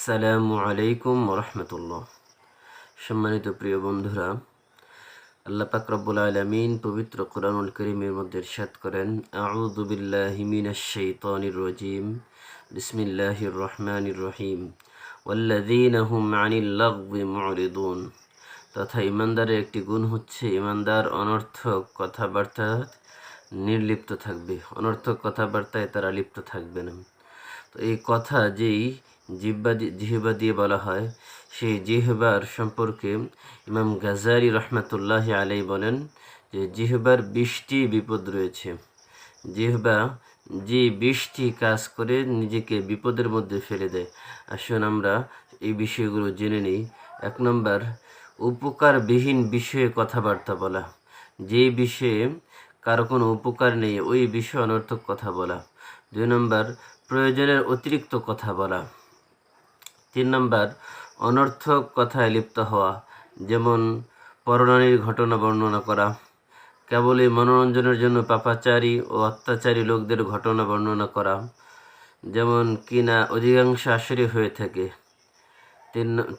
আসসালামু আলাইকুম ওরহমতুল্লাহ। সম্মানিত প্রিয় বন্ধুরা, আল্লাহ পাক রব্বুল আলামিন পবিত্র কোরআনুল কারীমের মধ্যে ইরশাদ করেন, আউযু বিল্লাহি মিনাশ শাইতানির রাজীম, বিসমিল্লাহির রহমানির রহিম, ওয়াল্লাযীনা হুম আনিল লাগবি মুরিদুন। তথা ইমানদারের একটি গুণ হচ্ছে ইমানদার অনর্থক কথাবার্তা নির্লিপ্ত থাকবে, অনর্থক কথাবার্তায় তারা লিপ্ত থাকবে না। তো এই কথা যেই জিহ্বা দিয়ে বলা হয়, সেই জিহ্বার সম্পর্কে ইমাম গাজালি রহমাতুল্লাহি আলাইহি বলেন যে জিহ্বার 20টি বিপদ রয়েছে। জিহ্বা যে 20টি কাজ করে নিজেকে বিপদের মধ্যে ফেলে দেয়। আসুন আমরা এই বিষয়গুলো জেনে নিই। 1 নম্বর, উপকারবিহীন বিষয়ে কথাবার্তা বলা। যে বিষয়ে কারো কোনো উপকার নেই ওই বিষয়ে অনর্থক কথা বলা। 2 নম্বর, প্রয়োজনের অতিরিক্ত কথা বলা। 3 নম্বর, অনর্থক কথায় লিপ্ত হওয়া, যেমন পরনারীর ঘটনা বর্ণনা করা, কেবলই মনোরঞ্জনের জন্য পাপাচারী ও অত্যাচারী লোকদের ঘটনা বর্ণনা করা, যেমন কিনা অধিকাংশ আসরে হয়ে থাকে।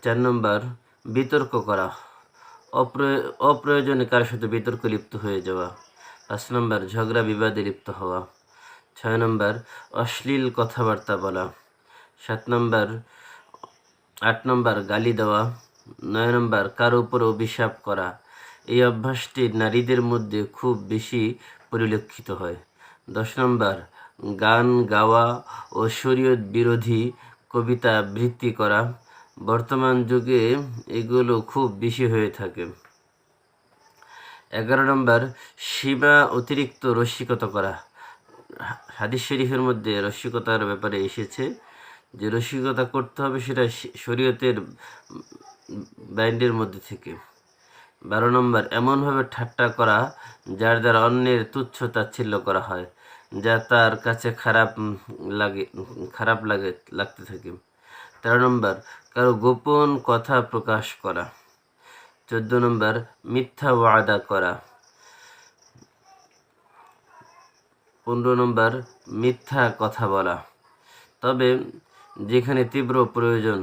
4 নম্বর, বিতর্ক করা, অপ্রয়োজনে কারোর সাথে বিতর্ক লিপ্ত হয়ে যাওয়া। 5 নম্বর, ঝগড়া বিবাদে লিপ্ত হওয়া। 6 নম্বর, অশ্লীল কথাবার্তা বলা। 8 নম্বর, গালি দেওয়া। 9 নম্বর, কারো উপর অভিশাপ করা। এই অভ্যাসটি নারীদের মধ্যে খুব বেশি পরিলক্ষিত হয়। 10 নম্বর, গান গাওয়া ও শরীয়ত বিরোধী কবিতা আবৃত্তি করা। বর্তমান যুগে এগুলো খুব বেশি হয়ে থাকে। 11 নম্বর, সীমা অতিরিক্ত রসিকতা করা। হাদিস শরীফের মধ্যে রসিকতার ব্যাপারে এসেছে যে রসিকতা করতে হবে সেটা শরীয়তের বাইন্ডের মধ্যে থেকে। 12 নম্বর, এমনভাবে ঠাট্টা করা যার দ্বারা অন্যের তুচ্ছ তাচ্ছিল্য করা হয়, যা তার কাছে খারাপ লাগতে থাকে। 13 নম্বর, কারো গোপন কথা প্রকাশ করা। 14 নম্বর, মিথ্যা ওয়াদা করা। 15 নম্বর, মিথ্যা কথা বলা, তবে যেখানে তীব্র প্রয়োজন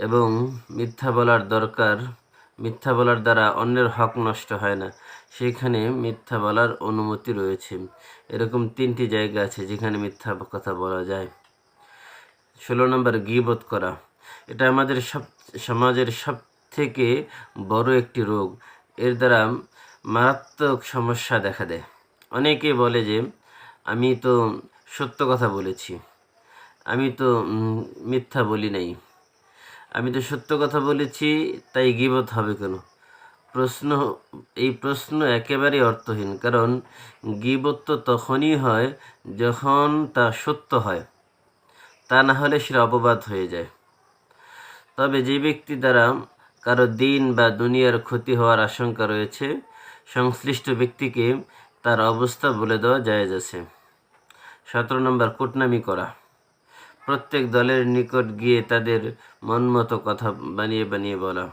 এবং মিথ্যা বলার দরকার, মিথ্যা বলার দ্বারা অন্যের হক নষ্ট হয় না, সেখানে মিথ্যা বলার অনুমতি রয়েছে। এরকম 3টি জায়গা আছে যেখানে মিথ্যা কথা বলা যায়। 16 নম্বর, গীবত করা। এটা আমাদের সমাজের সব থেকে বড় একটি রোগ। এর দ্বারা মারাত্মক সমস্যা দেখা দেয়। অনেকে বলে যে আমি তো সত্য কথা বলেছি, আমি তো মিথ্যা বলি নাই, আমি তো সত্য কথা বলেছি, তাই গীবত হবে কেন? এই প্রশ্ন একেবারেই অর্থহীন, কারণ গীবত তো তখনই হয় যখন তা সত্য হয়, তা না হলে সেটা অপবাদ হয়ে যায়। তবে যে ব্যক্তি দ্বারা কারো দিন বা দুনিয়ার ক্ষতি হওয়ার আশঙ্কা রয়েছে, সংশ্লিষ্ট ব্যক্তিকে তার অবস্থা বলে দেওয়া জায়েজ আছে। 17 নম্বর, কুটনামি করা। প্রত্যেক দলের নিকট গিয়ে তাদের মনমতো কথা বানিয়ে বলা।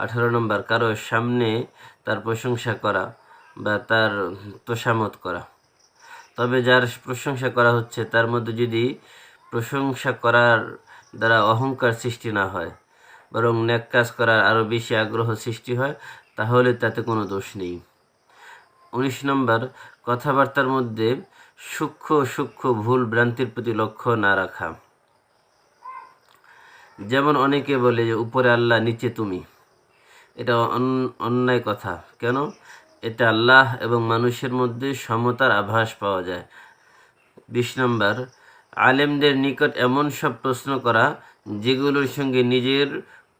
18 নম্বর, কারো সামনে তার প্রশংসা করা বা তার তোষামত করা, তবে যার প্রশংসা করা হচ্ছে তার মধ্যে যদি প্রশংসা করার দ্বারা অহংকার সৃষ্টি না হয়, বরং নেক কাজ করার আরও বেশি আগ্রহ সৃষ্টি হয়, তাহলে তাতে কোনো দোষ নেই। 19 নম্বর, কথাবার্তার মধ্যে সূক্ষ্ম ভুল ভ্রান্তির প্রতি লক্ষ্য না রাখা। যেমন অনেকে বলে যে উপরে আল্লাহ নিচে তুমি, এটা অন্যায় কথা। কেন? এটা আল্লাহ এবং মানুষের মধ্যে সমতার আভাস পাওয়া যায়। 20 নম্বর, আলেমদের নিকট এমন সব প্রশ্ন করা যেগুলোর সঙ্গে নিজের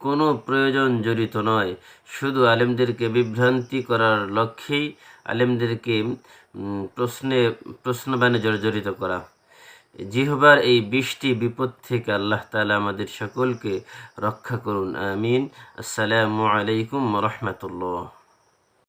কোনো প্রয়োজন জড়িত নয়, শুধু আলেমদেরকে বিভ্রান্তি করার লক্ষ্যেই আলেমদেরকে প্রশ্নবাণে জড়িত করা। জিহ্বার এই 20টি বিপদ থেকে আল্লাহ তাআলা আমাদের সকলকে রক্ষা করুন, আমিন। আসসালামু আলাইকুম ওয়া রাহমাতুল্লাহ।